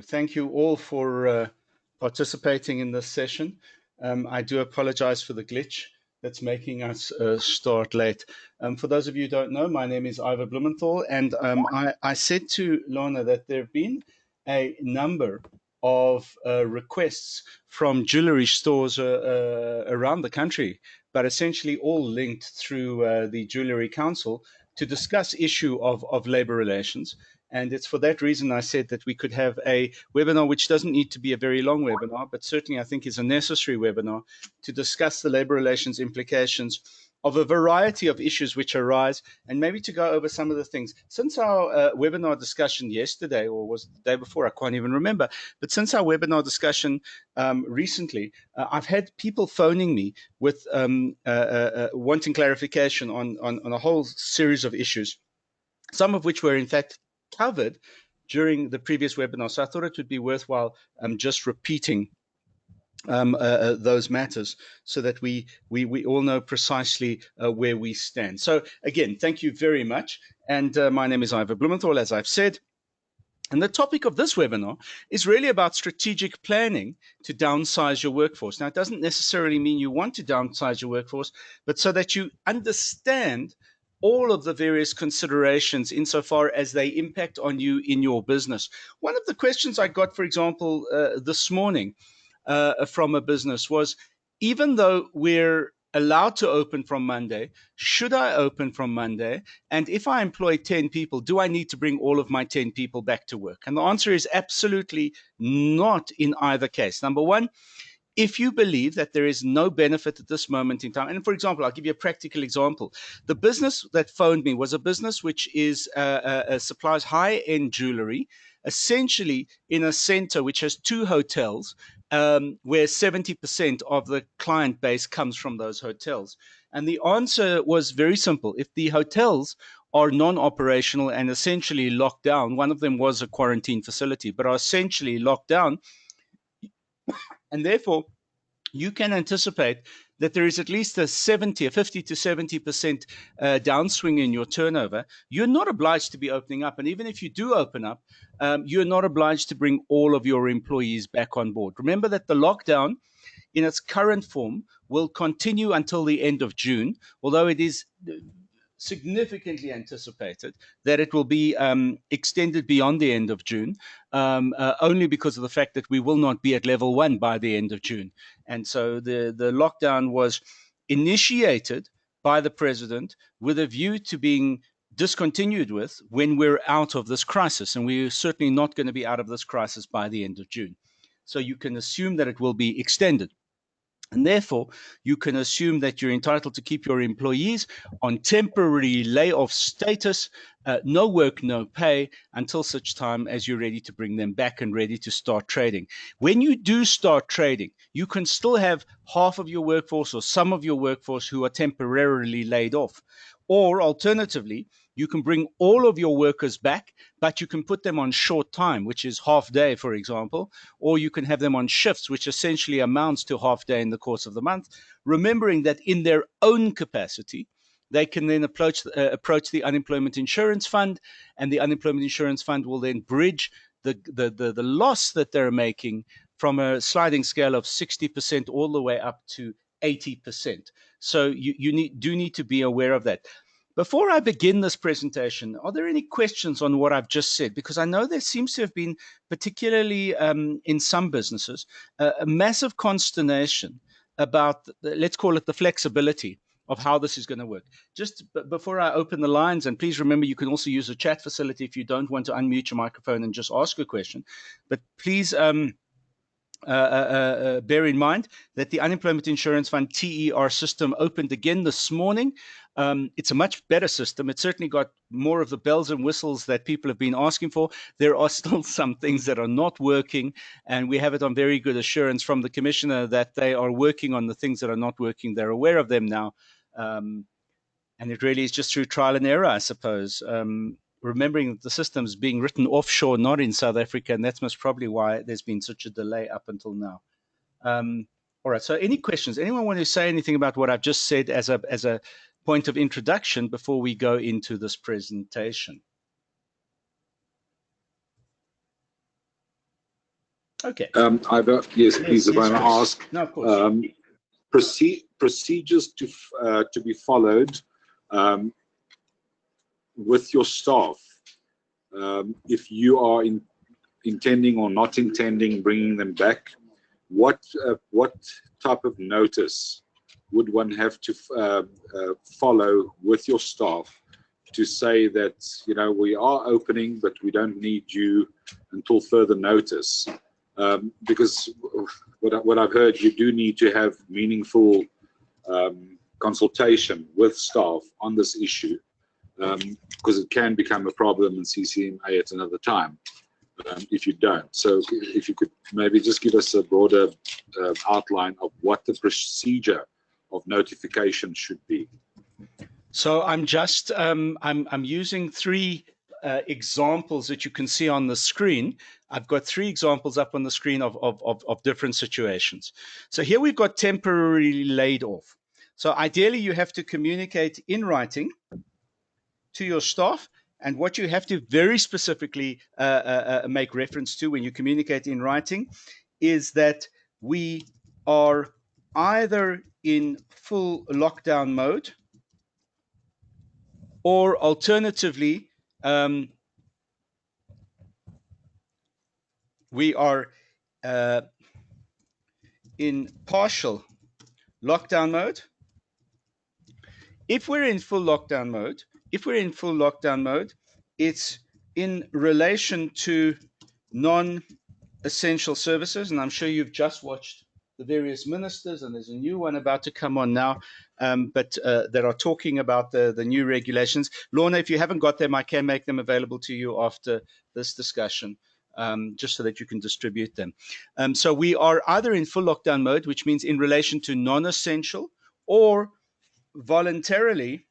Thank you all for participating in this session. I do apologize for the glitch that's making us start late. For those of you who don't know, my name is Ivor Blumenthal, and I said to Lorna that there have been a number of requests from jewelry stores around the country, but essentially all linked through the Jewellery Council to discuss issue of labor relations. And it's for that reason I said that we could have a webinar, which doesn't need to be a very long webinar, but certainly I think is a necessary webinar to discuss the labor relations implications of a variety of issues which arise, and maybe to go over some of the things. Since our webinar discussion yesterday, or was it the day before, I can't even remember, but since our webinar discussion recently, I've had people phoning me with wanting clarification on a whole series of issues, some of which were in fact covered during the previous webinar. So I thought it would be worthwhile just repeating those matters so that we all know precisely where we stand. So again, thank you very much. And my name is Ivor Blumenthal, as I've said. And the topic of this webinar is really about strategic planning to downsize your workforce. Now, it doesn't necessarily mean you want to downsize your workforce, but so that you understand all of the various considerations insofar as they impact on you in your business. One of the questions I got, for example, this morning from a business was, even though we're allowed to open from Monday, should I open from Monday? And if I employ 10 people, do I need to bring all of my 10 people back to work? And the answer is absolutely not in either case. Number one, if you believe that there is no benefit at this moment in time, and for example, I'll give you a practical example. The business that phoned me was a business which is supplies high-end jewelry, essentially in a center which has two hotels, where 70% of the client base comes from those hotels. And the answer was very simple. If the hotels are non-operational and essentially locked down, one of them was a quarantine facility, but are essentially locked down, and therefore you can anticipate that there is at least a 50 to 70% downswing in your turnover. You're not obliged to be opening up. And even if you do open up, you're not obliged to bring all of your employees back on board. Remember that the lockdown in its current form will continue until the end of June, although it is significantly anticipated that it will be extended beyond the end of June, only because of the fact that we will not be at level 1 by the end of June. And so the lockdown was initiated by the president with a view to being discontinued with when we're out of this crisis. And we're certainly not going to be out of this crisis by the end of June. So you can assume that it will be extended. And therefore, you can assume that you're entitled to keep your employees on temporary layoff status, no work, no pay, until such time as you're ready to bring them back and ready to start trading. When you do start trading, you can still have half of your workforce or some of your workforce who are temporarily laid off. Or alternatively, you can bring all of your workers back, but you can put them on short time, which is half day, for example, or you can have them on shifts, which essentially amounts to half day in the course of the month, remembering that in their own capacity, they can then approach the unemployment insurance fund, and the unemployment insurance fund will then bridge the loss that they're making from a sliding scale of 60% all the way up to 80%. So you do need to be aware of that. Before I begin this presentation, are there any questions on what I've just said? Because I know there seems to have been, particularly in some businesses, a massive consternation about, let's call it the flexibility of how this is going to work. Just before I open the lines, and please remember you can also use a chat facility if you don't want to unmute your microphone and just ask a question. But please bear in mind that the Unemployment Insurance Fund TER system opened again this morning. It's a much better system. It's certainly got more of the bells and whistles that people have been asking for. There are still some things that are not working, and we have it on very good assurance from the Commissioner that they are working on the things that are not working. They're aware of them now. And it really is just through trial and error, I suppose. Remembering that the system is being written offshore, not in South Africa, and that's most probably why there's been such a delay up until now. All right, so any questions? Anyone want to say anything about what I've just said as a point of introduction before we go into this presentation? Okay. Yes, please, if I may ask. No, of course. Procedures to be followed with your staff, if you are intending or not intending bringing them back, what type of notice would one have to follow with your staff to say that, you know, we are opening, but we don't need you until further notice? Because what I've heard, you do need to have meaningful consultation with staff on this issue, because it can become a problem in CCMA at another time if you don't. So if you could maybe just give us a broader outline of what the procedure of notification should be. So I'm just I'm using three examples that you can see on the screen. I've got three examples up on the screen of different situations. So here we've got temporarily laid off. So ideally you have to communicate in writing to your staff, and what you have to very specifically make reference to when you communicate in writing is that we are either in full lockdown mode, or alternatively, we are in partial lockdown mode. If we're in full lockdown mode, it's in relation to non-essential services, and I'm sure you've just watched the various ministers, and there's a new one about to come on now, that are talking about the new regulations. Lorna, if you haven't got them, I can make them available to you after this discussion, just so that you can distribute them. So we are either in full lockdown mode, which means in relation to non-essential, or voluntarily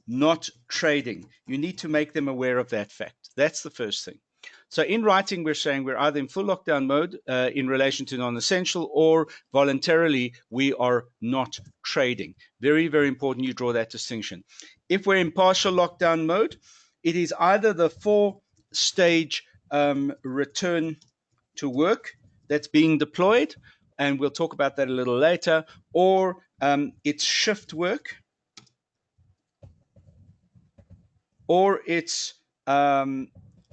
not trading. You need to make them aware of that fact. That's the first thing. So in writing, we're saying we're either in full lockdown mode in relation to non-essential, or voluntarily we are not trading. Very, very important you draw that distinction. If we're in partial lockdown mode, it is either the 4-stage return to work that's being deployed, and we'll talk about that a little later, or it's shift work, or it's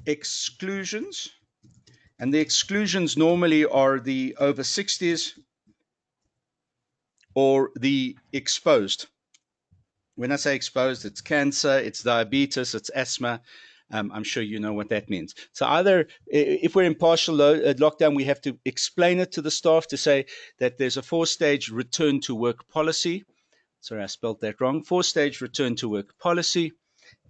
exclusions. And the exclusions normally are the over 60s or the exposed. When I say exposed, it's cancer, it's diabetes, it's asthma. I'm sure you know what that means. So either if we're in partial lockdown, we have to explain it to the staff to say that there's a 4-stage return to work policy. Sorry, I spelled that wrong. 4-stage return to work policy.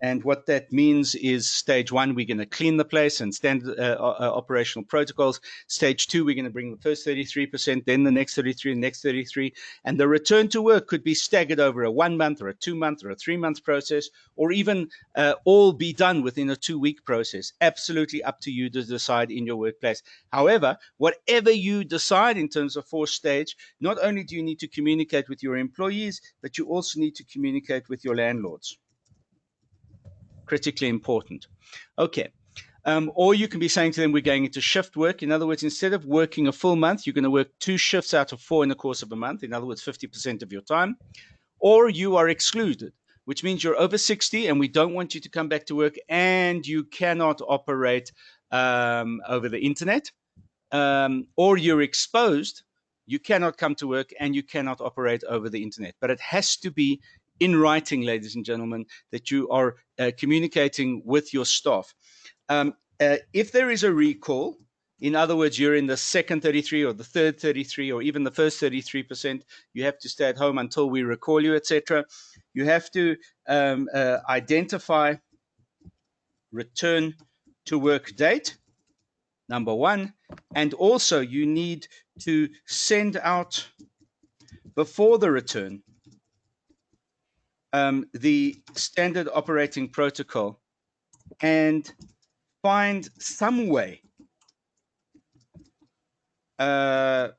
And what that means is stage 1, we're going to clean the place and standard operational protocols. Stage 2, we're going to bring the first 33%, then the next 33, the next 33. And the return to work could be staggered over a 1-month or a 2-month or a 3-month process, or even all be done within a 2-week process. Absolutely up to you to decide in your workplace. However, whatever you decide in terms of 4-stage, not only do you need to communicate with your employees, but you also need to communicate with your landlords. Critically important. Okay. Or you can be saying to them, we're going into shift work. In other words, instead of working a full month, you're going to work 2 shifts out of 4 in the course of a month. In other words, 50% of your time. Or you are excluded, which means you're over 60 and we don't want you to come back to work, and you cannot operate over the internet. Or you're exposed, you cannot come to work and you cannot operate over the internet. But it has to be in writing, ladies and gentlemen, that you are communicating with your staff. If there is a recall, in other words, you're in the second 33 or the third 33 or even the first 33%, you have to stay at home until we recall you, etc. You have to identify return to work date, number 1, and also you need to send out before the return the standard operating protocol, and find some way of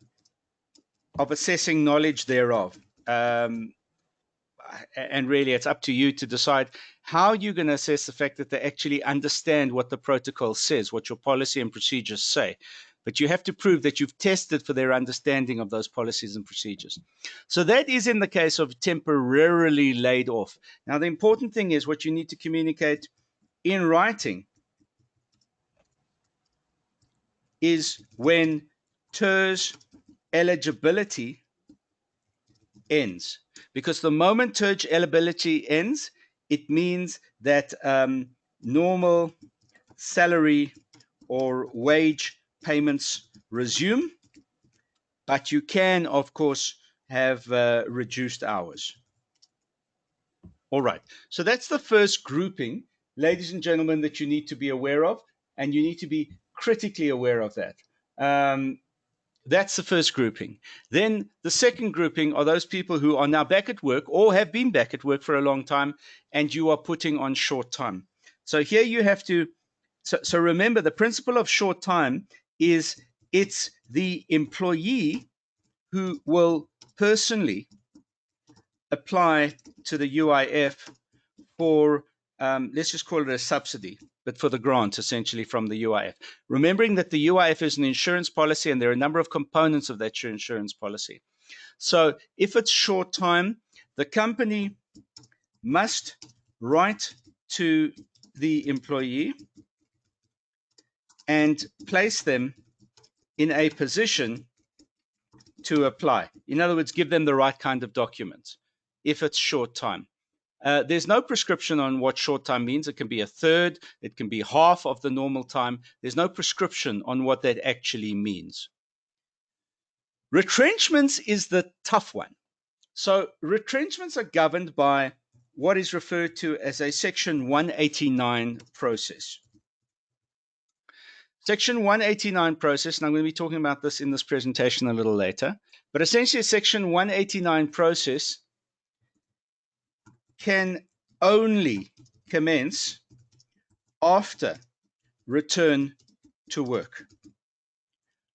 assessing knowledge thereof. And really, it's up to you to decide how you're going to assess the fact that they actually understand what the protocol says, what your policy and procedures say. but you have to prove that you've tested for their understanding of those policies and procedures. So that is in the case of temporarily laid off. Now, the important thing is what you need to communicate in writing is when TERS eligibility ends. Because the moment TERS eligibility ends, it means that normal salary or wage payments resume, but you can, of course, have reduced hours. All right, so that's the first grouping, ladies and gentlemen, that you need to be aware of, and you need to be critically aware of that. That's the first grouping. Then the second grouping are those people who are now back at work or have been back at work for a long time, and you are putting on short time. So here you have to, so remember the principle of short time is it's the employee who will personally apply to the UIF for, let's just call it a subsidy, but for the grant essentially from the UIF. Remembering that the UIF is an insurance policy and there are a number of components of that insurance policy. So if it's short time, the company must write to the employee and place them in a position to apply. In other words, give them the right kind of documents if it's short time. There's no prescription on what short time means. It can be a third, it can be half of the normal time. There's no prescription on what that actually means. Retrenchments is the tough one. So retrenchments are governed by what is referred to as a Section 189 process. Section 189 process, and I'm going to be talking about this in this presentation a little later, but essentially a Section 189 process can only commence after return to work.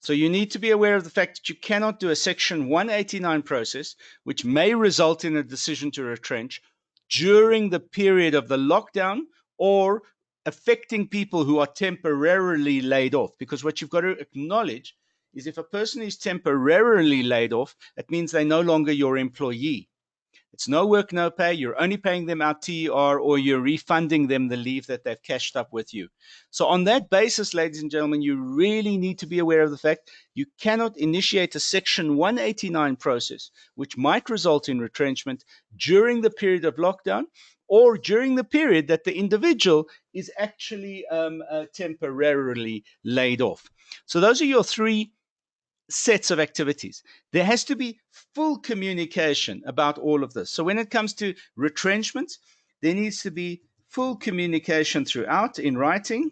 So you need to be aware of the fact that you cannot do a Section 189 process, which may result in a decision to retrench during the period of the lockdown or affecting people who are temporarily laid off. Because what you've got to acknowledge is if a person is temporarily laid off, it means they're no longer your employee. It's no work, no pay. You're only paying them out TER or you're refunding them the leave that they've cashed up with you. So on that basis, ladies and gentlemen, you really need to be aware of the fact you cannot initiate a Section 189 process, which might result in retrenchment during the period of lockdown or during the period that the individual is actually temporarily laid off. So those are your three sets of activities. There has to be full communication about all of this. So when it comes to retrenchment, there needs to be full communication throughout in writing.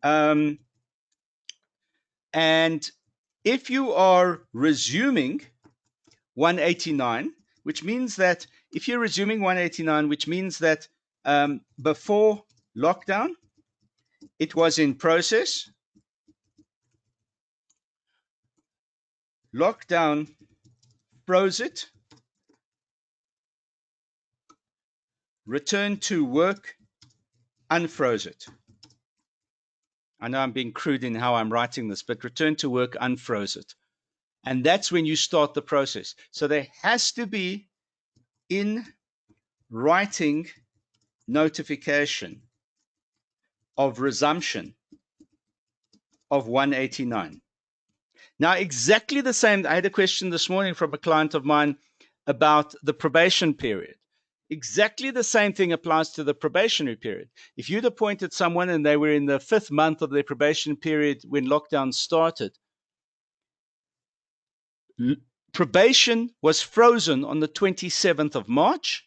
And if you are resuming 189, which means that if you're resuming 189, which means that before lockdown, it was in process. Lockdown froze it. Return to work unfroze it. I know I'm being crude in how I'm writing this, but return to work unfroze it. And that's when you start the process. So there has to be in writing notification of resumption of 189. Now, exactly the same, I had a question this morning from a client of mine about the probation period. Exactly the same thing applies to the probationary period. If you'd appointed someone and they were in the 5th month of their probation period when lockdown started, probation was frozen on the 27th of March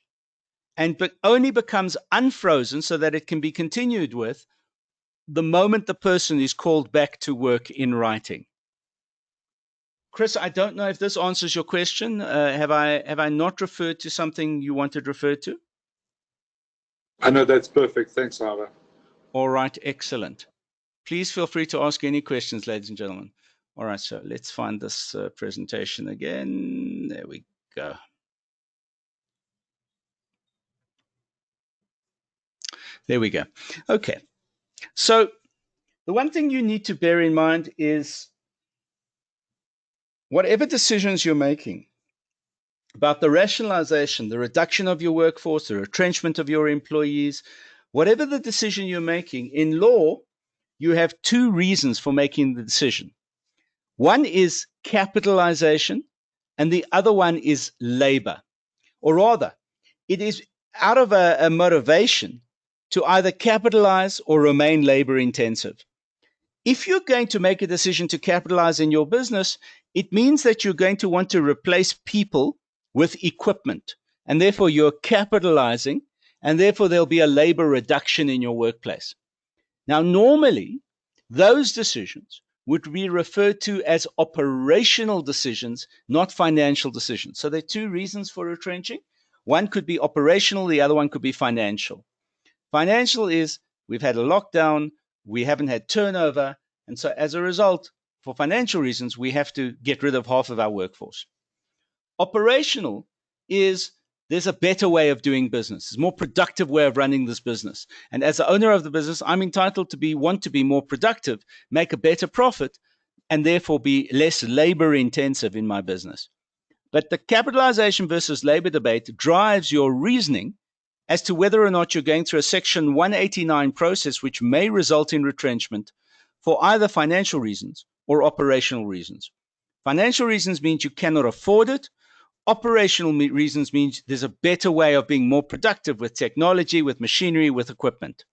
and only becomes unfrozen so that it can be continued with the moment the person is called back to work in writing. Chris, I don't know if this answers your question. Have I not referred to something you wanted referred to? I know that's perfect. Thanks, Ava. All right, excellent. Please feel free to ask any questions, ladies and gentlemen. All right, so let's find this presentation again. There we go. There we go. Okay, so The one thing you need to bear in mind is whatever decisions you're making about the rationalization, the reduction of your workforce, the retrenchment of your employees, whatever the decision you're making, in law, you have two reasons for making the decision. One is capitalization, and the other one is labor. Or rather, it is out of a motivation to either capitalize or remain labor intensive. If you're going to make a decision to capitalize in your business, it means that you're going to want to replace people with equipment. And therefore, you're capitalizing, and therefore, there'll be a labor reduction in your workplace. Now, normally, those decisions would be referred to as operational decisions, not financial decisions. So there are two reasons for retrenching. One could be operational, the other one could be financial. Financial is we've had a lockdown, we haven't had turnover, and so as a result, for financial reasons, we have to get rid of half of our workforce. Operational is there's a better way of doing business. There's a more productive way of running this business. And as the owner of the business, I'm entitled to want to be more productive, make a better profit, and therefore be less labor intensive in my business. But the capitalization versus labor debate drives your reasoning as to whether or not you're going through a Section 189 process, which may result in retrenchment for either financial reasons or operational reasons. Financial reasons means you cannot afford it. Operational reasons means there's a better way of being more productive with technology, with machinery, with equipment.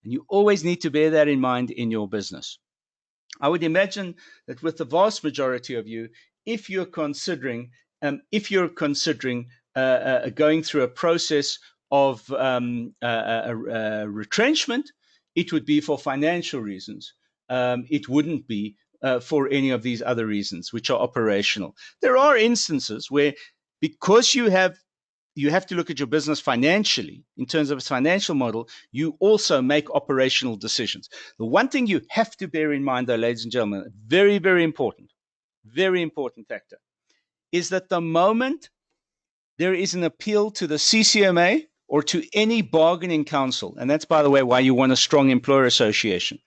And you always need to bear that in mind in your business. I would imagine that with the vast majority of you, if you're considering going through a process of retrenchment, it would be for financial reasons. It wouldn't be for any of these other reasons, which are operational. There are instances where, because you have to look at your business financially in terms of its financial model, you also make operational decisions. The one thing you have to bear in mind, though, ladies and gentlemen, very, very important factor, is that the moment there is an appeal to the CCMA or to any bargaining council, and that's, by the way, why you want a strong employer association.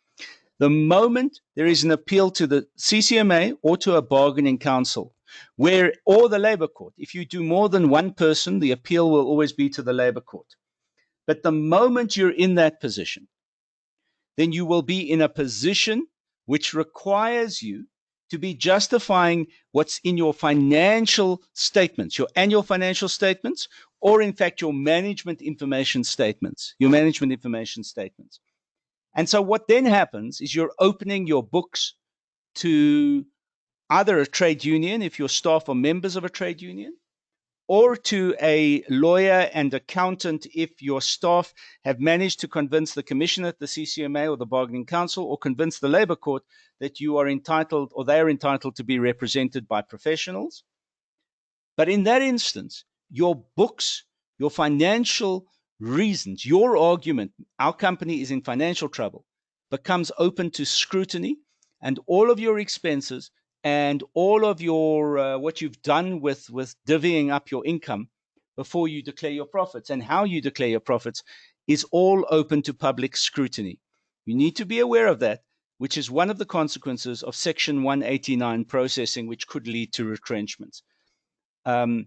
The moment there is an appeal to the CCMA or to a bargaining council, or the labor court, if you do more than one person, the appeal will always be to the labor court. But the moment you're in that position, then you will be in a position which requires you to be justifying what's in your financial statements, your annual financial statements, or in fact your management information statements. And so what then happens is you're opening your books to either a trade union, if your staff are members of a trade union, or to a lawyer and accountant if your staff have managed to convince the commissioner at the CCMA or the bargaining council, or convince the labor court that you are entitled, or they are entitled, to be represented by professionals. But in that instance, your books, your financial reasons, your argument, our company is in financial trouble, becomes open to scrutiny, and all of your expenses and all of your what you've done with divvying up your income before you declare your profits and how you declare your profits is all open to public scrutiny. You need to be aware of that, which is one of the consequences of Section 189 processing, which could lead to retrenchments. I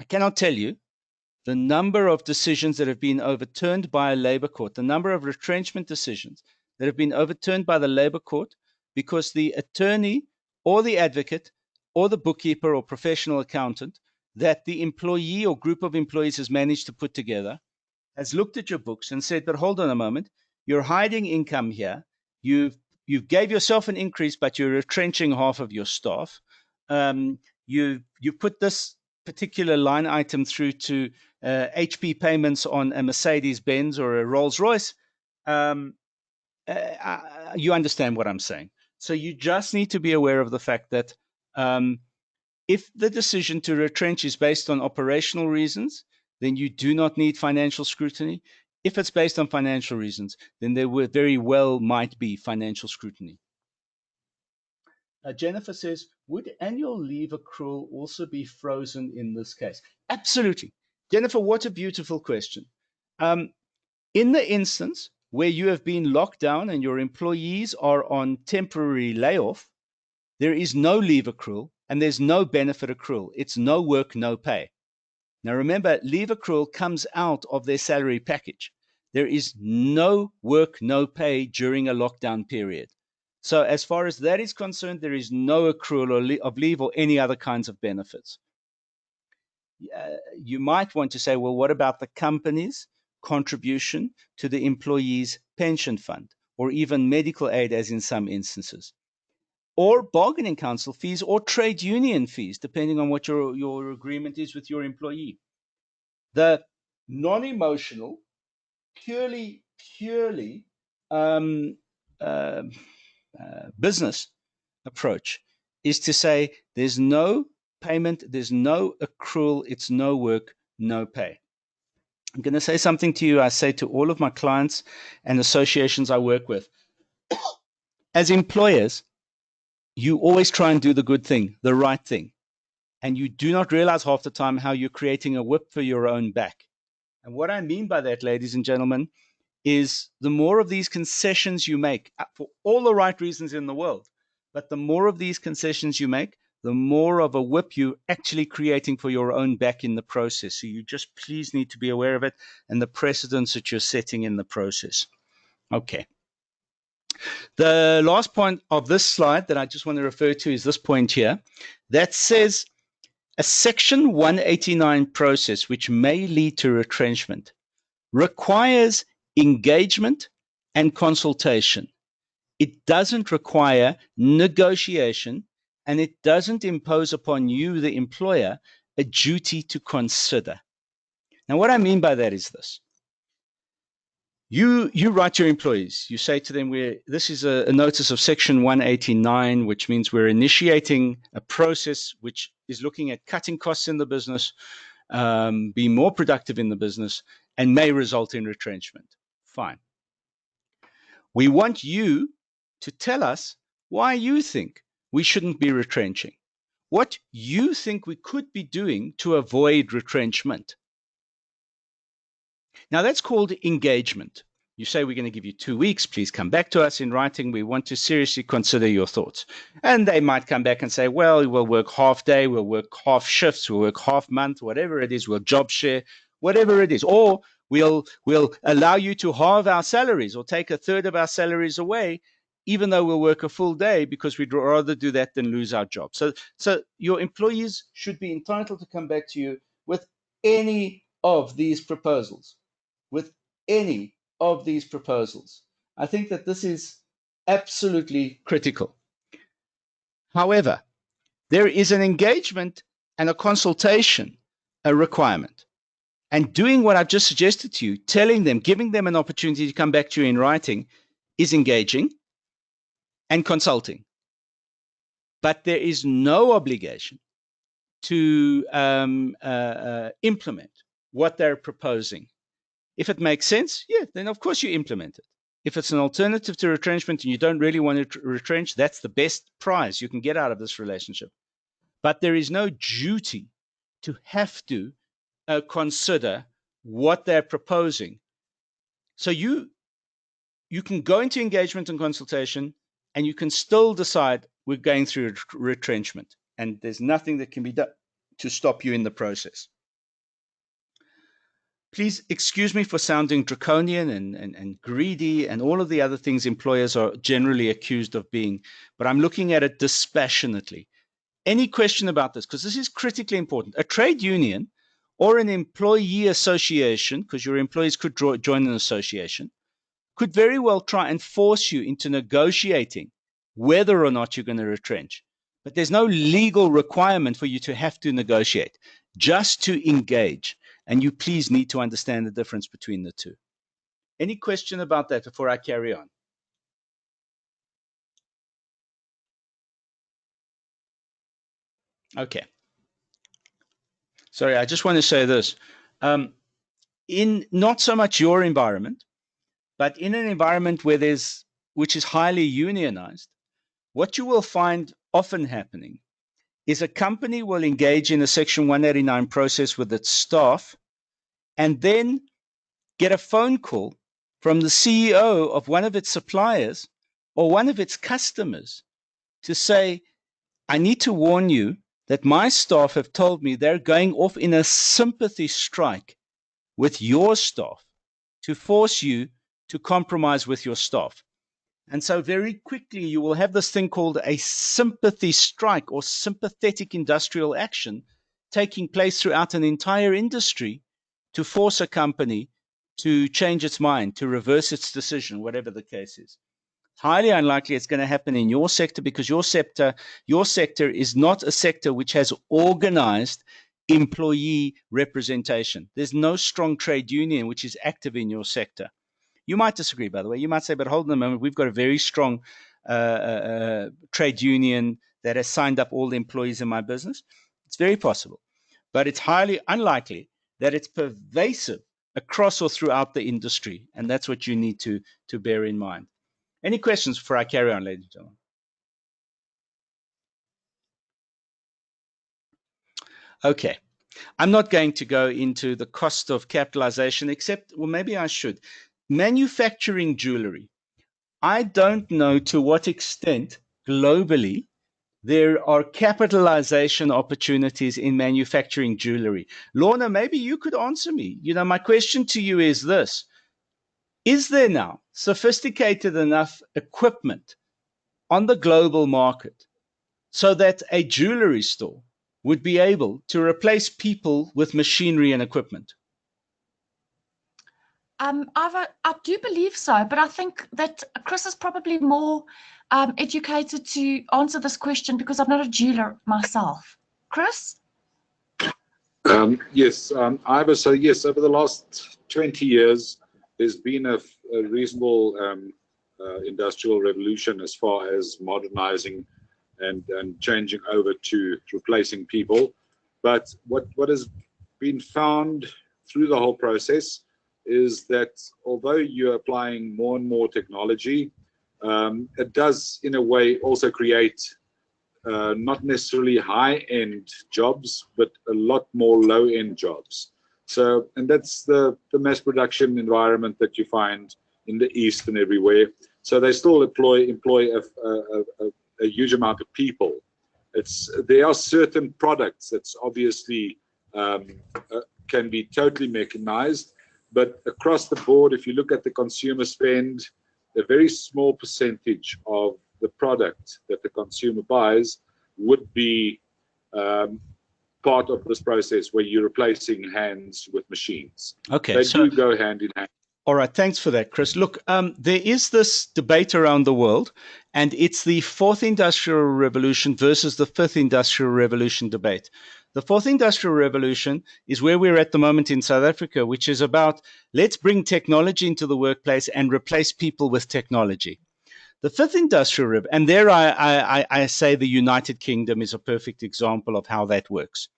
cannot tell you the number of decisions that have been overturned by a labor court, the number of retrenchment decisions that have been overturned by the labor court because the attorney or the advocate or the bookkeeper or professional accountant that the employee or group of employees has managed to put together has looked at your books and said, but hold on a moment, you're hiding income here. You gave yourself an increase, but you're retrenching half of your staff. You put this particular line item through to HP payments on a Mercedes-Benz or a Rolls-Royce. You understand what I'm saying. So you just need to be aware of the fact that if the decision to retrench is based on operational reasons, then you do not need financial scrutiny. If it's based on financial reasons, then there very well might be financial scrutiny. Jennifer says, would annual leave accrual also be frozen in this case? Absolutely. Jennifer, what a beautiful question. In the instance where you have been locked down and your employees are on temporary layoff, there is no leave accrual and there's no benefit accrual. It's no work, no pay. Now remember, leave accrual comes out of their salary package. There is no work, no pay during a lockdown period. So as far as that is concerned, there is no accrual of leave or any other kinds of benefits. You might want to say, well, what about the company's contribution to the employee's pension fund, or even medical aid, as in some instances, or bargaining council fees or trade union fees, depending on what your agreement is with your employee. The non-emotional, purely business approach is to say there's no payment, there's no accrual, it's no work, no pay. I'm going to say something to you I say to all of my clients and associations I work with. As employers, you always try and do the good thing, the right thing. And you do not realize half the time how you're creating a whip for your own back. And what I mean by that, ladies and gentlemen, is the more of these concessions you make, for all the right reasons in the world, but the more of these concessions you make, the more of a whip you're actually creating for your own back in the process. So you just please need to be aware of it and the precedents that you're setting in the process. Okay. The last point of this slide that I just want to refer to is this point here that says a Section 189 process, which may lead to retrenchment, requires engagement and consultation. It doesn't require negotiation, and it doesn't impose upon you, the employer, a duty to consider. Now, what I mean by that is this. You write to your employees. You say to them, this is a notice of Section 189, which means we're initiating a process which is looking at cutting costs in the business, be more productive in the business, and may result in retrenchment. Fine. We want you to tell us why you think we shouldn't be retrenching, what you think we could be doing to avoid retrenchment. Now, that's called engagement. You say, we're going to give you 2 weeks. Please come back to us in writing. We want to seriously consider your thoughts. And they might come back and say, well, we'll work half day, we'll work half shifts, we'll work half month, whatever it is, we'll job share, whatever it is. Or we'll allow you to halve our salaries or take a third of our salaries away, even though we'll work a full day, because we'd rather do that than lose our job. So your employees should be entitled to come back to you with any of these proposals. With any of these proposals. I think that this is absolutely critical. However, there is an engagement and a consultation, a requirement. And doing what I've just suggested to you, telling them, giving them an opportunity to come back to you in writing, is engaging and consulting. But there is no obligation to implement what they're proposing. If it makes sense, yeah, then of course you implement it. If it's an alternative to retrenchment and you don't really want to retrench, that's the best prize you can get out of this relationship. But there is no duty to have to consider what they're proposing. So you can go into engagement and consultation, and you can still decide we're going through retrenchment, and there's nothing that can be done to stop you in the process. Please excuse me for sounding draconian and greedy and all of the other things employers are generally accused of being, but I'm looking at it dispassionately. Any question about this? Because this is critically important. A trade union or an employee association, because your employees could join an association, could very well try and force you into negotiating whether or not you're going to retrench. But there's no legal requirement for you to have to negotiate, just to engage. And you please need to understand the difference between the two. Any question about that before I carry on? Okay. Sorry, I just want to say this. In not so much your environment, but in an environment which is highly unionized, what you will find often happening is a company will engage in a Section 189 process with its staff and then get a phone call from the CEO of one of its suppliers or one of its customers to say, I need to warn you that my staff have told me they're going off in a sympathy strike with your staff to force you to compromise with your staff. And so very quickly you will have this thing called a sympathy strike or sympathetic industrial action taking place throughout an entire industry to force a company to change its mind, to reverse its decision, whatever the case is. Highly unlikely it's going to happen in your sector because your sector is not a sector which has organized employee representation. There's no strong trade union which is active in your sector. You might disagree, by the way. You might say, but hold on a moment, we've got a very strong trade union that has signed up all the employees in my business. It's very possible, but it's highly unlikely that it's pervasive across or throughout the industry, and that's what you need to bear in mind. Any questions before I carry on, ladies and gentlemen? Okay. I'm not going to go into the cost of capitalization, except, well, maybe I should. Manufacturing jewelry. I don't know to what extent globally there are capitalization opportunities in manufacturing jewelry. Lorna, maybe you could answer me. You know, my question to you is this. Is there now sophisticated enough equipment on the global market so that a jewelry store would be able to replace people with machinery and equipment? I do believe so, but I think that Chris is probably more educated to answer this question because I'm not a jeweler myself. Chris? Yes, Ivor, so yes, over the last 20 years, there's been a reasonable industrial revolution as far as modernizing and changing over to replacing people. But what has been found through the whole process is that although you're applying more and more technology, it does in a way also create not necessarily high-end jobs, but a lot more low-end jobs. So, and that's the mass production environment that you find in the East and everywhere. So they still employ a huge amount of people. There are certain products that's obviously can be totally mechanized, but across the board, if you look at the consumer spend, a very small percentage of the product that the consumer buys would be part of this process where you're replacing hands with machines. Okay, they do go hand in hand. All right, thanks for that, Chris. Look, there is this debate around the world, and it's the fourth industrial revolution versus the fifth industrial revolution debate. The fourth industrial revolution is where we're at the moment in South Africa, which is about let's bring technology into the workplace and replace people with technology. The fifth industrial revolution, and there I say the United Kingdom is a perfect example of how that works.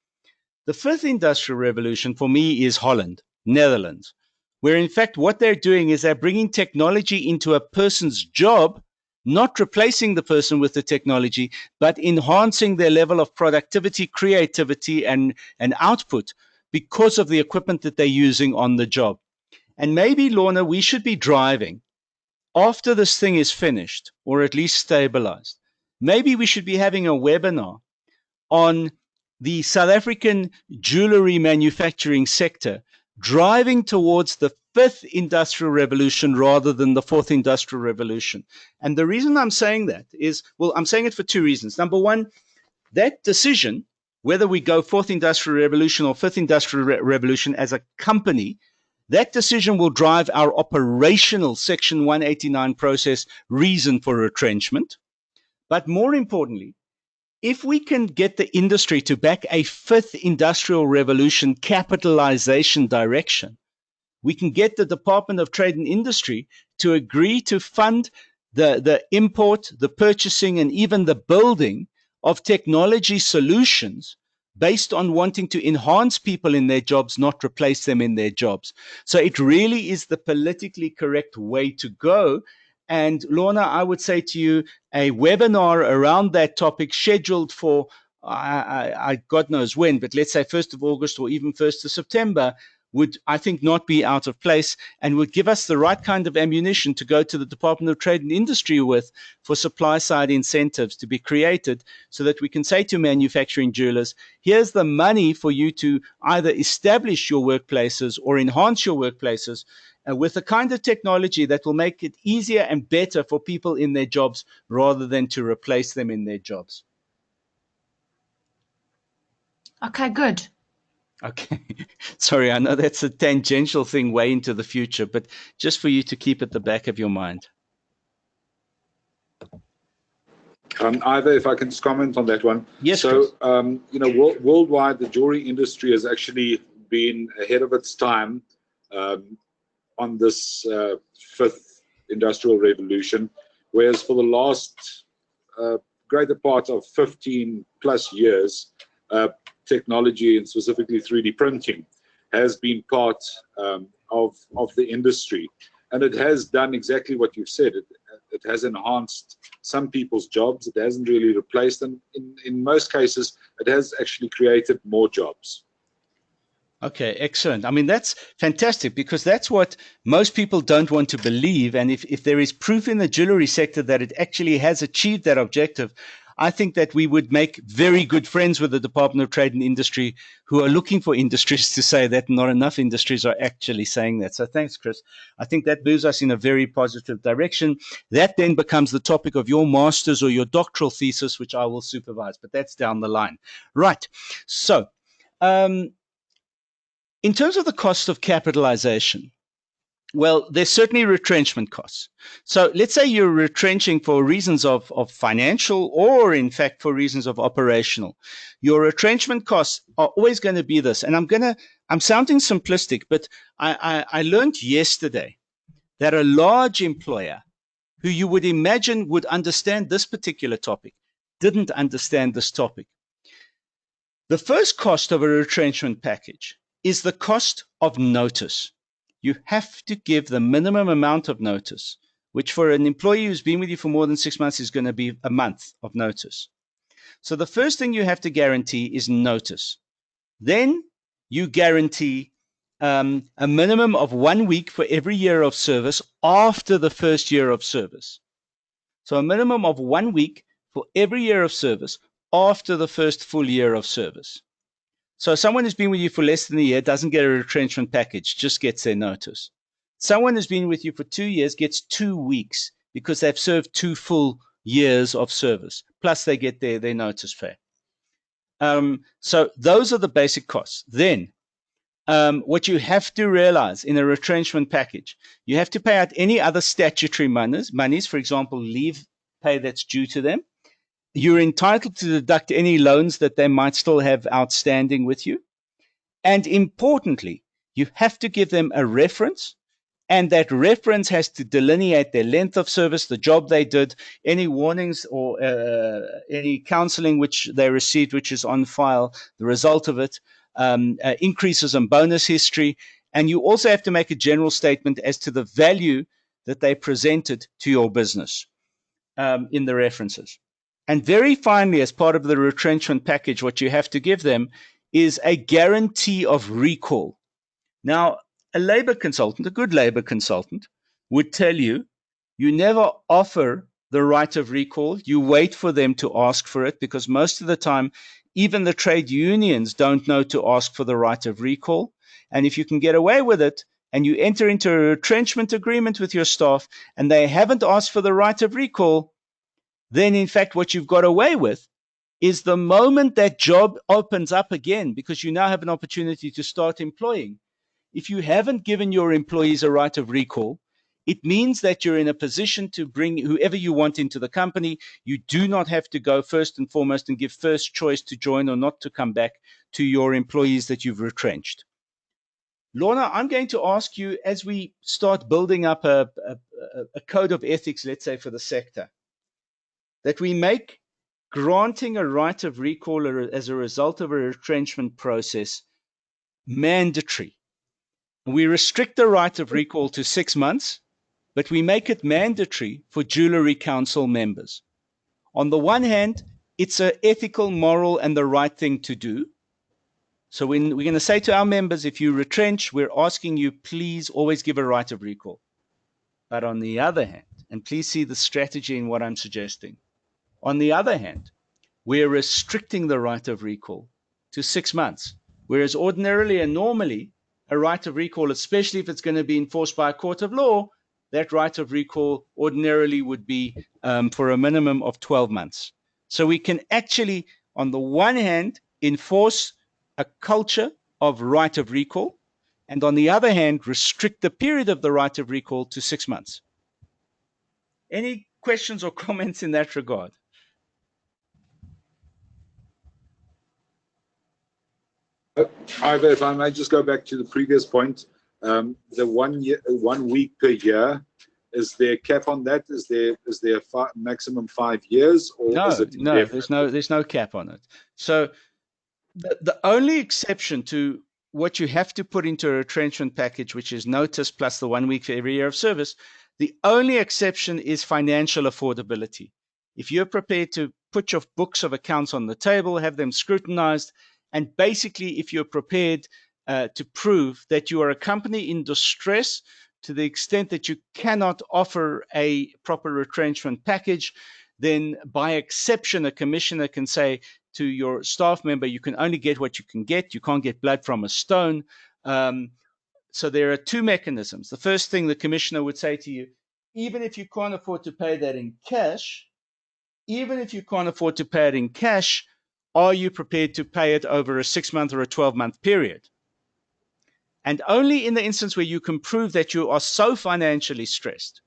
The fifth industrial revolution for me is Holland, Netherlands, where in fact what they're doing is they're bringing technology into a person's job, not replacing the person with the technology, but enhancing their level of productivity, creativity, and output because of the equipment that they're using on the job. And maybe, Lorna, we should be driving after this thing is finished, or at least stabilized. Maybe we should be having a webinar on the South African jewelry manufacturing sector driving towards the fifth industrial revolution rather than the fourth industrial revolution. And the reason I'm saying that is, well, I'm saying it for two reasons. Number one, that decision, whether we go fourth industrial revolution or fifth industrial revolution as a company, that decision will drive our operational Section 189 process reason for retrenchment. But more importantly, if we can get the industry to back a fifth industrial revolution capitalization direction, we can get the Department of Trade and Industry to agree to fund the import, the purchasing, and even the building of technology solutions based on wanting to enhance people in their jobs, not replace them in their jobs. So it really is the politically correct way to go. And Lorna, I would say to you, a webinar around that topic scheduled for, God knows when, but let's say 1st of August or even 1st of September would, I think, not be out of place and would give us the right kind of ammunition to go to the Department of Trade and Industry with for supply side incentives to be created so that we can say to manufacturing jewelers, here's the money for you to either establish your workplaces or enhance your workplaces with the kind of technology that will make it easier and better for people in their jobs rather than to replace them in their jobs. Okay, good. Okay. Sorry, I know that's a tangential thing way into the future, but just for you to keep at the back of your mind. Ivor, if I can just comment on that one. Yes, so, worldwide, the jewelry industry has actually been ahead of its time on this fifth industrial revolution, whereas for the last greater part of 15 plus years, technology and specifically 3D printing has been part of the industry. And it has done exactly what you've said. It has enhanced some people's jobs. It hasn't really replaced them. In most cases, it has actually created more jobs. Okay, excellent. I mean, that's fantastic because that's what most people don't want to believe. And if there is proof in the jewelry sector that it actually has achieved that objective, I think that we would make very good friends with the Department of Trade and Industry who are looking for industries to say that not enough industries are actually saying that. So thanks, Chris. I think that moves us in a very positive direction. That then becomes the topic of your master's or your doctoral thesis, which I will supervise, but that's down the line. Right. So, in terms of the cost of capitalization, well, there's certainly retrenchment costs. So let's say you're retrenching for reasons of financial or, in fact, for reasons of operational. Your retrenchment costs are always going to be this. And I'm sounding simplistic, but I learned yesterday that a large employer who you would imagine would understand this particular topic didn't understand this topic. The first cost of a retrenchment package is the cost of notice. You have to give the minimum amount of notice, which for an employee who's been with you for more than 6 months is going to be a month of notice. So the first thing you have to guarantee is notice. Then you guarantee a minimum of 1 week for every year of service after the first year of service. So a minimum of 1 week for every year of service after the first full year of service. So someone who's been with you for less than a year doesn't get a retrenchment package, just gets their notice. Someone who's been with you for 2 years gets 2 weeks because they've served 2 full years of service, plus they get their notice pay. So those are the basic costs. Then what you have to realize in a retrenchment package, you have to pay out any other statutory monies, for example, leave pay that's due to them. You're entitled to deduct any loans that they might still have outstanding with you. And importantly, you have to give them a reference, and that reference has to delineate their length of service, the job they did, any warnings or any counseling which they received, which is on file, the result of it, increases in bonus history. And you also have to make a general statement as to the value that they presented to your business in the references. And very finally, as part of the retrenchment package, what you have to give them is a guarantee of recall. Now, a labor consultant, a good labor consultant, would tell you, you never offer the right of recall. You wait for them to ask for it because most of the time, even the trade unions don't know to ask for the right of recall. And if you can get away with it and you enter into a retrenchment agreement with your staff and they haven't asked for the right of recall, then in fact what you've got away with is the moment that job opens up again, because you now have an opportunity to start employing. If you haven't given your employees a right of recall, it means that you're in a position to bring whoever you want into the company. You do not have to go first and foremost and give first choice to join or not to come back to your employees that you've retrenched. Lorna, I'm going to ask you, as we start building up a code of ethics, let's say for the sector, that we make granting a right of recall as a result of a retrenchment process mandatory. We restrict the right of recall to 6 months, but we make it mandatory for Jewellery Council members. On the one hand, it's an ethical, moral, and the right thing to do. So when we're going to say to our members, if you retrench, we're asking you, please always give a right of recall. But on the other hand, and please see the strategy in what I'm suggesting, on the other hand, we're restricting the right of recall to 6 months, whereas ordinarily and normally a right of recall, especially if it's going to be enforced by a court of law, that right of recall ordinarily would be for a minimum of 12 months. So we can actually, on the one hand, enforce a culture of right of recall, and on the other hand, restrict the period of the right of recall to 6 months. Any questions or comments in that regard? Ivor, if I may just go back to the previous point, the 1 week per year, is there a cap on that? Is there a maximum 5 years, or No, is it no, there's no cap on it. So the only exception to what you have to put into a retrenchment package, which is notice plus the 1 week for every year of service, the only exception is financial affordability. If you're prepared to put your books of accounts on the table, have them scrutinized, and basically if you're prepared to prove that you are a company in distress to the extent that you cannot offer a proper retrenchment package, then by exception, a commissioner can say to your staff member, you can only get what you can get. You can't get blood from a stone. So there are two mechanisms. The first thing the commissioner would say to you, even if you can't afford to pay that in cash, are you prepared to pay it over a 6-month or a 12-month period? And only in the instance where you can prove that you are so financially stressed,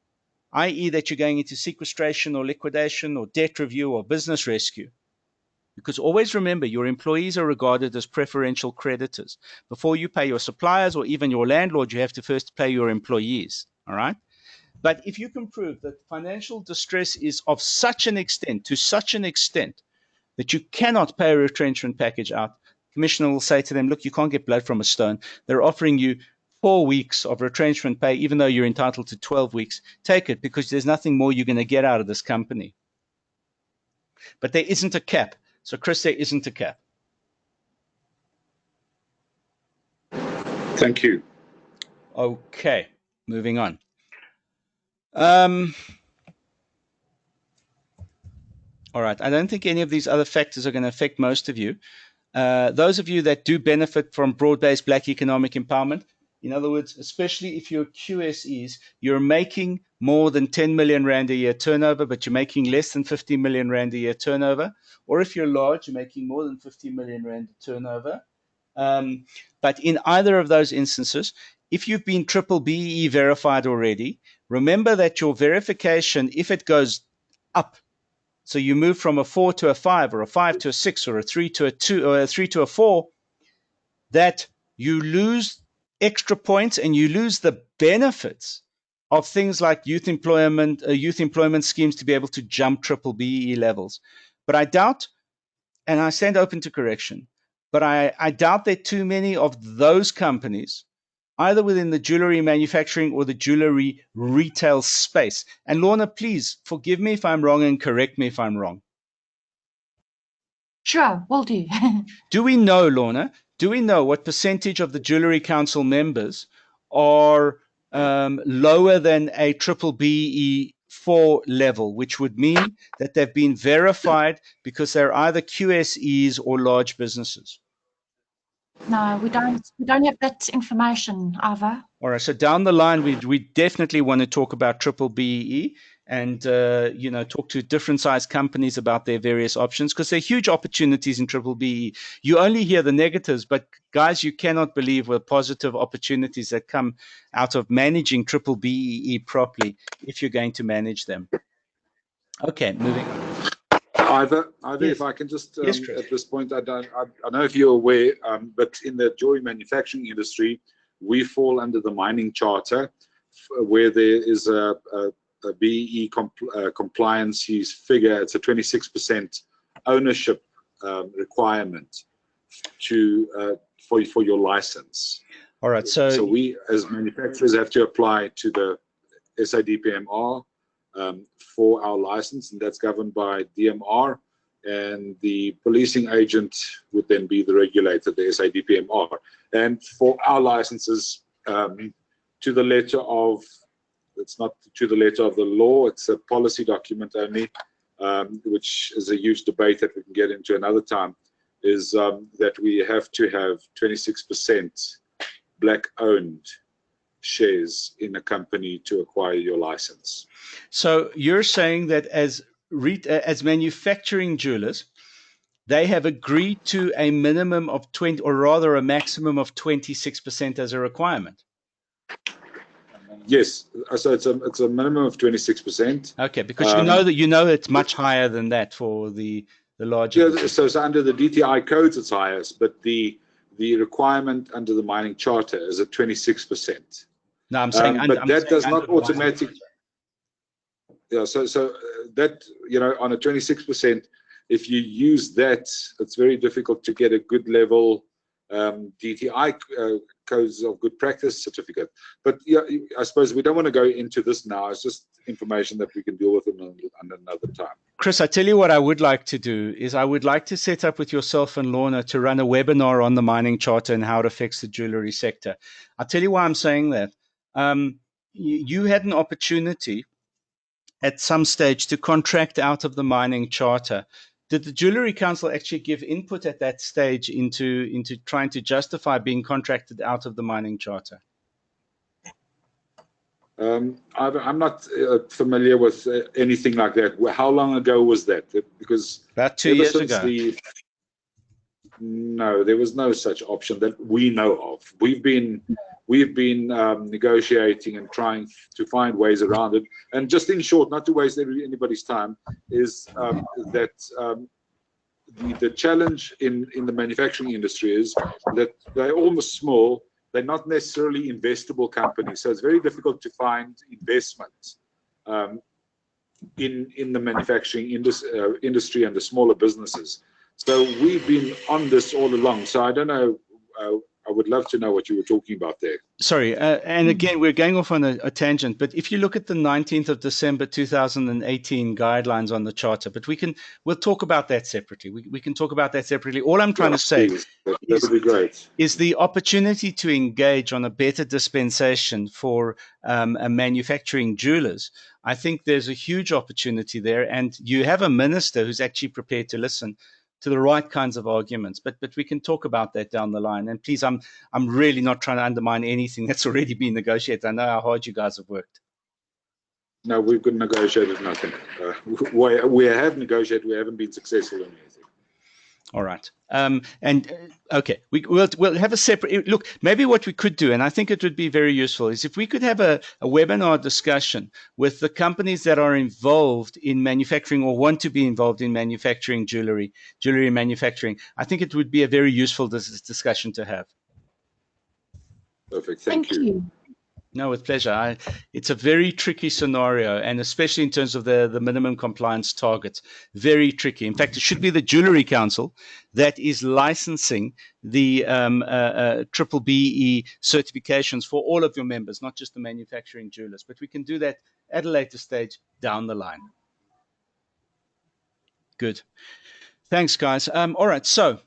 i.e. that you're going into sequestration or liquidation or debt review or business rescue. Because always remember, your employees are regarded as preferential creditors. Before you pay your suppliers or even your landlord, you have to first pay your employees, all right? But if you can prove that financial distress is of such an extent, that you cannot pay a retrenchment package out, the commissioner will say to them, look, you can't get blood from a stone. They're offering you 4 weeks of retrenchment pay, even though you're entitled to 12 weeks. Take it, because there's nothing more you're going to get out of this company. But there isn't a cap. So, Chris, there isn't a cap. Thank you. Okay, moving on. All right, I don't think any of these other factors are going to affect most of you. Those of you that do benefit from broad-based Black economic empowerment, in other words, especially if you're QSEs, you're making more than 10 million Rand a year turnover, but you're making less than 50 million Rand a year turnover. Or if you're large, you're making more than 50 million Rand turnover. But in either of those instances, if you've been triple BEE verified already, remember that your verification, if it goes up, so you move from a 4 to a 5, or a 5 to a 6, or a 3 to a 2, or a 3 to a 4, that you lose extra points and you lose the benefits of things like youth employment schemes to be able to jump triple BEE levels. But I doubt, and I stand open to correction, but I doubt that too many of those companies, either within the jewelry manufacturing or the jewelry retail space. And Lorna, please forgive me if I'm wrong and correct me if I'm wrong. Sure, will do. Do we know, Lorna, what percentage of the Jewellery Council members are lower than a triple BE4 level, which would mean that they've been verified because they're either QSEs or large businesses? No, we don't have that information, Ava. All right, so down the line, we definitely want to talk about triple BEE and talk to different size companies about their various options, because there are huge opportunities in triple BEE. You only hear the negatives, but guys, you cannot believe the positive opportunities that come out of managing triple BEE properly if you're going to manage them. Okay, moving on. Ivor, Yes. If I can just, Yes, Chris. at this point, I don't know if you're aware, but in the jewelry manufacturing industry, we fall under the mining charter, where there is a BEE compliance figure. It's a 26% ownership requirement for your license. All right, so we as manufacturers have to apply to the SADPMR for our license, and that's governed by DMR. and the policing agent would then be the regulator, the SADPMR. And for our licenses, to the letter of, it's not to the letter of the law, it's a policy document only, which is a huge debate that we can get into another time, is that we have to have 26% black-owned shares in a company to acquire your license. So you're saying that as manufacturing jewelers, they have agreed to a minimum of 20, or rather a maximum of 26% as a requirement? Yes, so it's a minimum of 26%. Okay, because you know it's much higher than that for the larger. Yeah, so under the DTI codes it's highest, but the requirement under the mining charter is at 26%. No, I'm saying, but that does not automatically. Yeah, so that, you know, on a 26%, if you use that, it's very difficult to get a good level DTI codes of good practice certificate. But yeah, I suppose we don't want to go into this now. It's just information that we can deal with on another time. Chris, I tell you what I would like to do is I would like to set up with yourself and Lorna to run a webinar on the mining charter and how it affects the jewelry sector. I'll tell you why I'm saying that. You had an opportunity at some stage to contract out of the mining charter. Did the Jewellery Council actually give input at that stage into trying to justify being contracted out of the mining charter? I'm not familiar with anything like that. How long ago was that? Because about 2 years ago. No, there was no such option that we know of. We've been negotiating and trying to find ways around it. And just in short, not to waste anybody's time, is that the challenge in the manufacturing industry is that they're almost small. They're not necessarily investable companies, so it's very difficult to find investment in the manufacturing industry and the smaller businesses. So we've been on this all along. So I don't know. I would love to know what you were talking about there. Sorry, and again, we're going off on a tangent, but if you look at the 19th of December 2018 guidelines on the charter, but we'll talk about that separately. We can talk about that separately. All I'm trying to say that would be great. Is the opportunity to engage on a better dispensation for manufacturing jewelers. I think there's a huge opportunity there, and you have a minister who's actually prepared to listen to the right kinds of arguments, but we can talk about that down the line. And please, I'm really not trying to undermine anything that's already been negotiated. I know how hard you guys have worked. No, we've negotiated nothing. We have negotiated. We haven't been successful in anything. All right. Okay, we'll have a separate look. Maybe what we could do, and I think it would be very useful, is if we could have a webinar discussion with the companies that are involved in manufacturing or want to be involved in manufacturing jewelry manufacturing. I think it would be a very useful discussion to have. Perfect. Thank you. No, with pleasure. It's a very tricky scenario, and especially in terms of the minimum compliance targets, very tricky. In fact, it should be the Jewellery Council that is licensing the triple BE certifications for all of your members, not just the manufacturing jewelers. But we can do that at a later stage down the line. Good. Thanks, guys. All right, so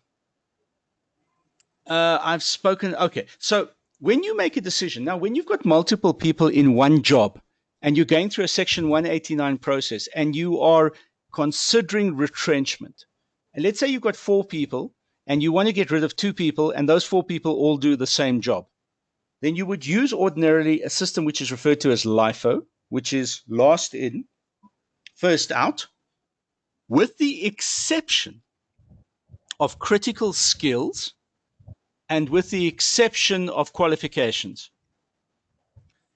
I've spoken. Okay, so when you make a decision, now when you've got multiple people in one job and you're going through a Section 189 process and you are considering retrenchment, and let's say you've got 4 people and you want to get rid of 2 people and those 4 people all do the same job, then you would use ordinarily a system which is referred to as LIFO, which is last in, first out, with the exception of critical skills and with the exception of qualifications.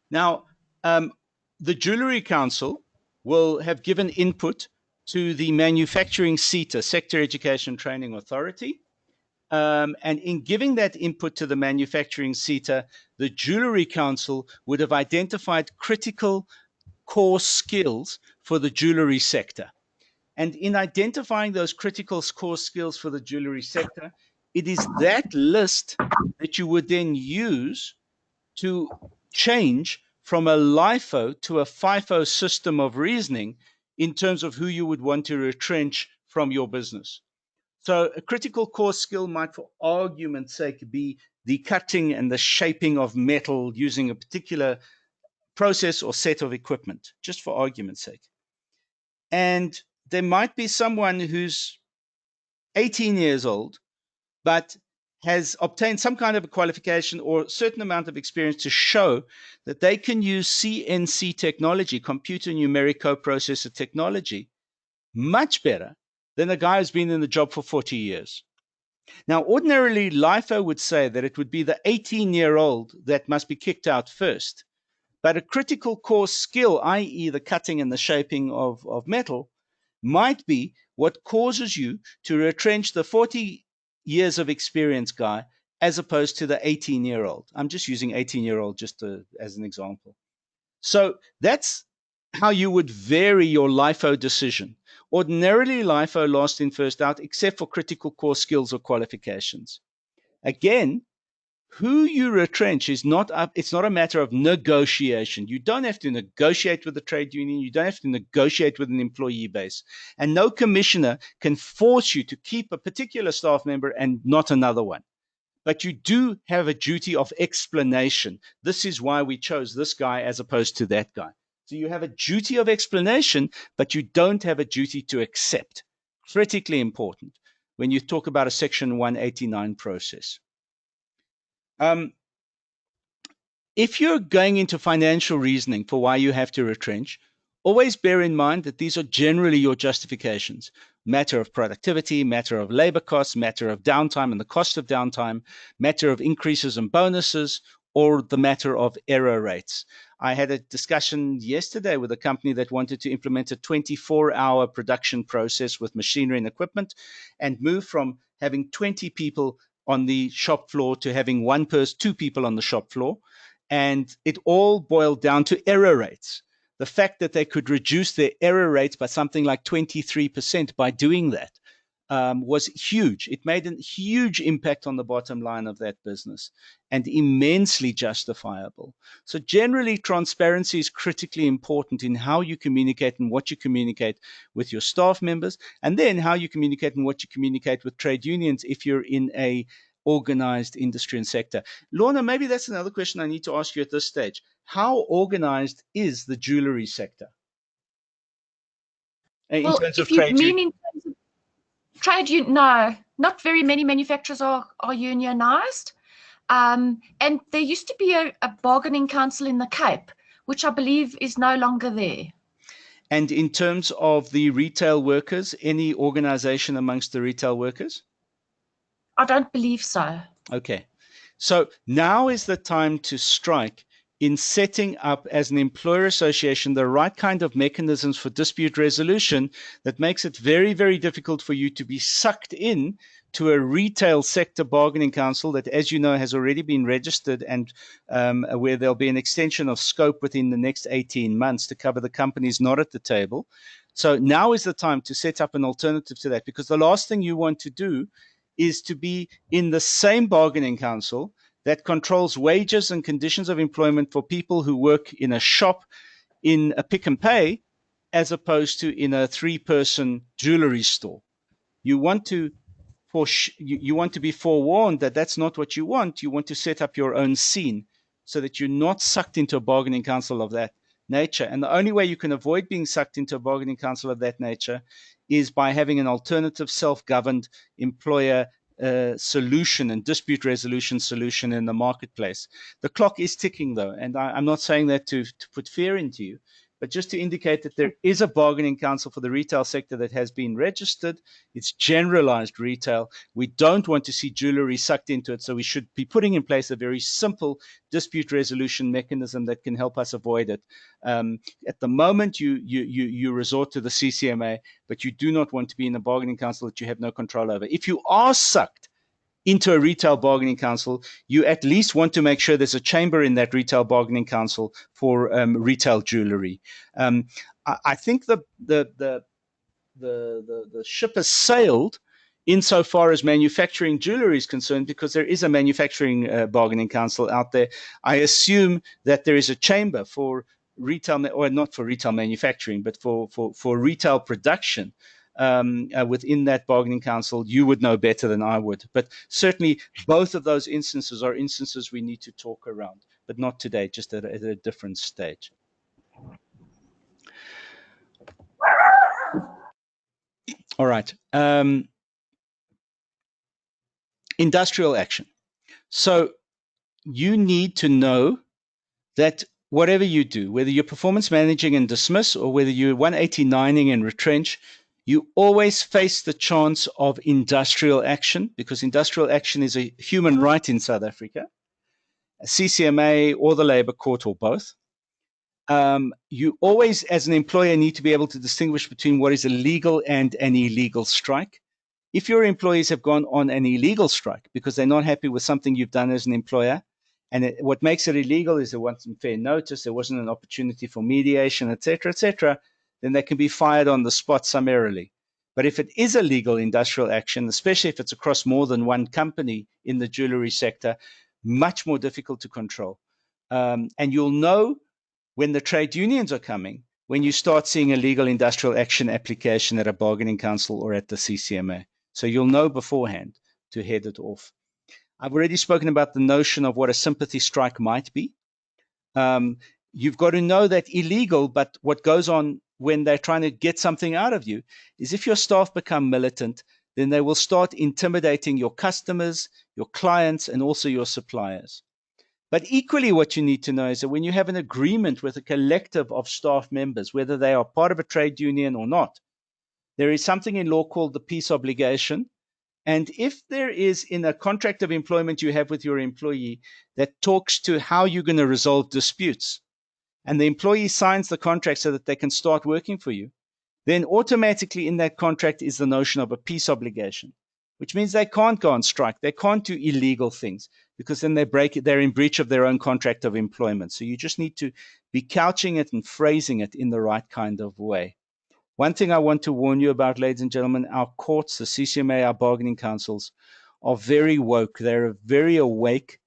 Now, the Jewellery Council will have given input to the Manufacturing SETA, Sector Education Training Authority. And in giving that input to the Manufacturing SETA, the Jewellery Council would have identified critical core skills for the jewellery sector. And in identifying those critical core skills for the jewellery sector, it is that list that you would then use to change from a LIFO to a FIFO system of reasoning in terms of who you would want to retrench from your business. So a critical core skill might, for argument's sake, be the cutting and the shaping of metal using a particular process or set of equipment, just for argument's sake. And there might be someone who's 18 years old, but has obtained some kind of a qualification or a certain amount of experience to show that they can use CNC technology, computer numeric coprocessor technology, much better than a guy who's been in the job for 40 years. Now, ordinarily, LIFO would say that it would be the 18-year-old that must be kicked out first. But a critical core skill, i.e. the cutting and the shaping of metal, might be what causes you to retrench the 40 years of experience guy as opposed to the 18-year-old. I'm just using 18-year-old just as an example. So that's how you would vary your LIFO decision. Ordinarily, LIFO last in, first out, except for critical core skills or qualifications. Again, who you retrench is not up. It's not a matter of negotiation. You don't have to negotiate with the trade union. You don't have to negotiate with an employee base. And no commissioner can force you to keep a particular staff member and not another one. But you do have a duty of explanation. This is why we chose this guy as opposed to that guy. So you have a duty of explanation, but you don't have a duty to accept. Critically important when you talk about a Section 189 process. If you're going into financial reasoning for why you have to retrench, always bear in mind that these are generally your justifications. Matter of productivity, matter of labor costs, matter of downtime and the cost of downtime, matter of increases and bonuses, or the matter of error rates. I had a discussion yesterday with a company that wanted to implement a 24-hour production process with machinery and equipment and move from having 20 people on the shop floor to having two people on the shop floor. And it all boiled down to error rates. The fact that they could reduce their error rates by something like 23% by doing that was huge. It made a huge impact on the bottom line of that business and immensely justifiable. So generally, transparency is critically important in how you communicate and what you communicate with your staff members, and then how you communicate and what you communicate with trade unions if you're in a organized industry and sector. Lorna, maybe that's another question I need to ask you at this stage. How organized is the jewelry sector? In terms of trade unions? Trade union, no, not very many manufacturers are unionized. And there used to be a bargaining council in the Cape, which I believe is no longer there. And in terms of the retail workers, any organization amongst the retail workers? I don't believe so. Okay. So now is the time to strike in setting up as an employer association the right kind of mechanisms for dispute resolution that makes it very, very difficult for you to be sucked in to a retail sector bargaining council that, as you know, has already been registered and where there'll be an extension of scope within the next 18 months to cover the companies not at the table. So now is the time to set up an alternative to that, because the last thing you want to do is to be in the same bargaining council that controls wages and conditions of employment for people who work in a shop, in a pick and pay, as opposed to in a 3-person jewelry store. You want to be forewarned that that's not what you want. You want to set up your own scene so that you're not sucked into a bargaining council of that nature. And the only way you can avoid being sucked into a bargaining council of that nature is by having an alternative self-governed employer solution and dispute resolution solution in the marketplace. The clock is ticking, though, and I'm not saying that to put fear into you, but just to indicate that there is a bargaining council for the retail sector that has been registered. It's generalized retail. We don't want to see jewelry sucked into it, so we should be putting in place a very simple dispute resolution mechanism that can help us avoid it. At the moment, you resort to the CCMA, but you do not want to be in a bargaining council that you have no control over. If you are sucked into a retail bargaining council, you at least want to make sure there's a chamber in that retail bargaining council for retail jewelry. I think the ship has sailed insofar as manufacturing jewelry is concerned, because there is a manufacturing bargaining council out there. I assume that there is a chamber for retail, or not for retail manufacturing, but for retail production. within that bargaining council, you would know better than I would. But certainly both of those instances are instances we need to talk around, but not today, just at a different stage. All right. Industrial action. So you need to know that whatever you do, whether you're performance managing and dismiss or whether you're 189ing and retrench, you always face the chance of industrial action, because industrial action is a human right in South Africa, a CCMA or the Labour Court or both. You always, as an employer, need to be able to distinguish between what is a legal and an illegal strike. If your employees have gone on an illegal strike because they're not happy with something you've done as an employer, and what makes it illegal is there wasn't fair notice, there wasn't an opportunity for mediation, etc., then they can be fired on the spot summarily. But if it is a legal industrial action, especially if it's across more than one company in the jewellery sector, much more difficult to control. And you'll know when the trade unions are coming, when you start seeing a legal industrial action application at a bargaining council or at the CCMA. So you'll know beforehand to head it off. I've already spoken about the notion of what a sympathy strike might be. You've got to know that illegal, but what goes on when they're trying to get something out of you is if your staff become militant, then they will start intimidating your customers, your clients, and also your suppliers. But equally, what you need to know is that when you have an agreement with a collective of staff members, whether they are part of a trade union or not, there is something in law called the peace obligation. And if there is in a contract of employment you have with your employee that talks to how you're going to resolve disputes, and the employee signs the contract so that they can start working for you, then automatically in that contract is the notion of a peace obligation, which means they can't go on strike. They can't do illegal things because then they're in breach of their own contract of employment. So you just need to be couching it and phrasing it in the right kind of way. One thing I want to warn you about, ladies and gentlemen, our courts, the CCMA, our bargaining councils are very woke. They're very awake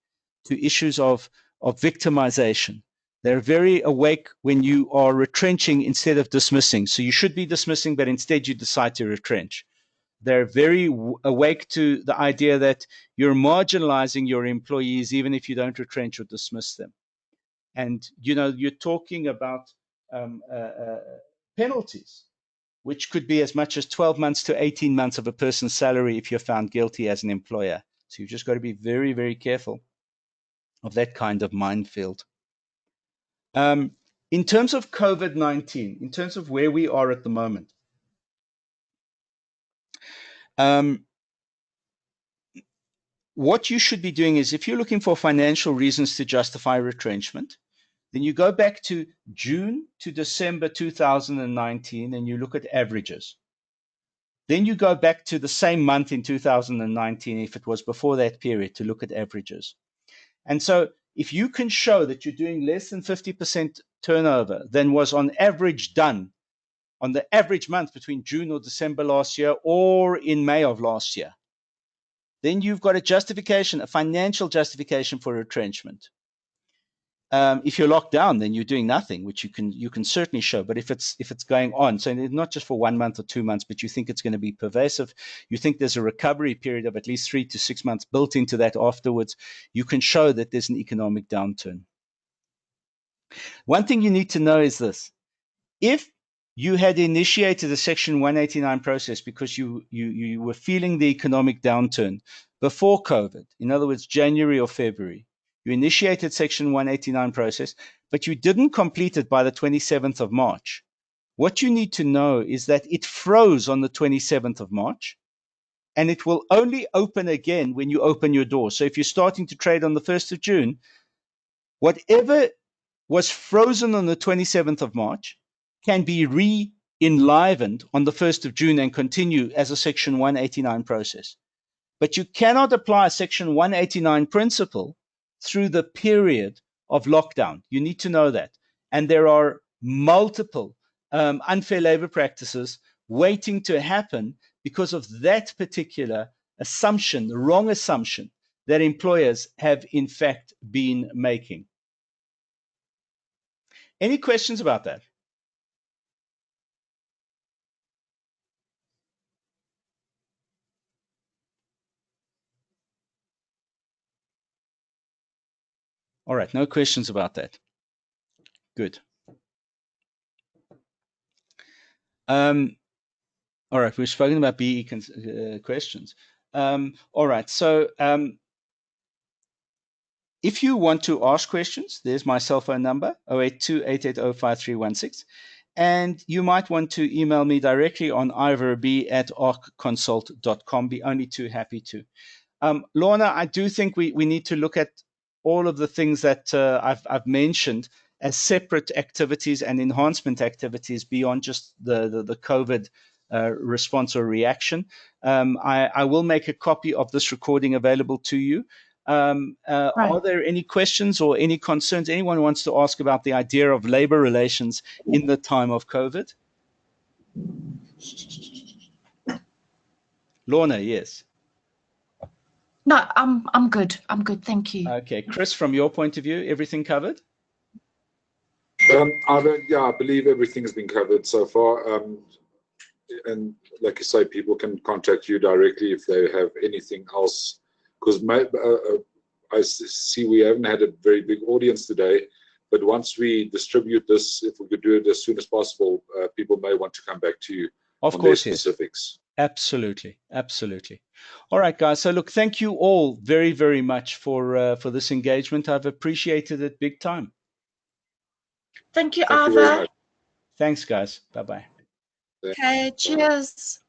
to issues of victimization. They're very awake when you are retrenching instead of dismissing. So you should be dismissing, but instead you decide to retrench. They're very awake to the idea that you're marginalizing your employees even if you don't retrench or dismiss them. And, you know, you're talking about penalties, which could be as much as 12 months to 18 months of a person's salary if you're found guilty as an employer. So you've just got to be very, very careful of that kind of minefield. In terms of COVID-19, in terms of where we are at the moment, what you should be doing is if you're looking for financial reasons to justify retrenchment, then you go back to June to December 2019 and you look at averages. Then you go back to the same month in 2019, if it was before that period, to look at averages. And so if you can show that you're doing less than 50% turnover than was on average done on the average month between June or December last year or in May of last year, then you've got a justification, a financial justification for retrenchment. If you're locked down, then you're doing nothing, which you can certainly show. But if it's going on, so not just for 1 month or 2 months, but you think it's going to be pervasive, you think there's a recovery period of at least 3 to 6 months built into that afterwards, you can show that there's an economic downturn. One thing you need to know is this: if you had initiated a Section 189 process because you were feeling the economic downturn before COVID, in other words, January or February, you initiated Section 189 process, but you didn't complete it by the 27th of March. What you need to know is that it froze on the 27th of March, and it will only open again when you open your door. So if you're starting to trade on the 1st of June, whatever was frozen on the 27th of March can be re-enlivened on the 1st of June and continue as a Section 189 process. But you cannot apply a Section 189 principle through the period of lockdown. You need to know that. And there are multiple unfair labor practices waiting to happen because of that particular assumption, the wrong assumption that employers have in fact been making. Any questions about that? All right, no questions about that. Good. All right, we've spoken about BE questions. All right, so if you want to ask questions, there's my cell phone number, 082-880-5316. And you might want to email me directly on ivorb@arcconsult.com. Be only too happy to. Lorna, I do think we need to look at all of the things that I've mentioned as separate activities and enhancement activities beyond just the COVID response or reaction. I will make a copy of this recording available to you. Right. Are there any questions or any concerns anyone wants to ask about the idea of labor relations in the time of COVID? Lorna, yes. No, I'm good. I'm good. Thank you. Okay, Chris, from your point of view, everything covered? I believe everything has been covered so far. And like you say, people can contact you directly if they have anything else. Because I see we haven't had a very big audience today, but once we distribute this, if we could do it as soon as possible, people may want to come back to you of on course, their specifics. Yes. Absolutely, absolutely. All right, guys. So look, thank you all very, very much for this engagement. I've appreciated it big time. Thank you, Thank you very Ava. much. Thanks, guys. Bye-bye. Okay, cheers.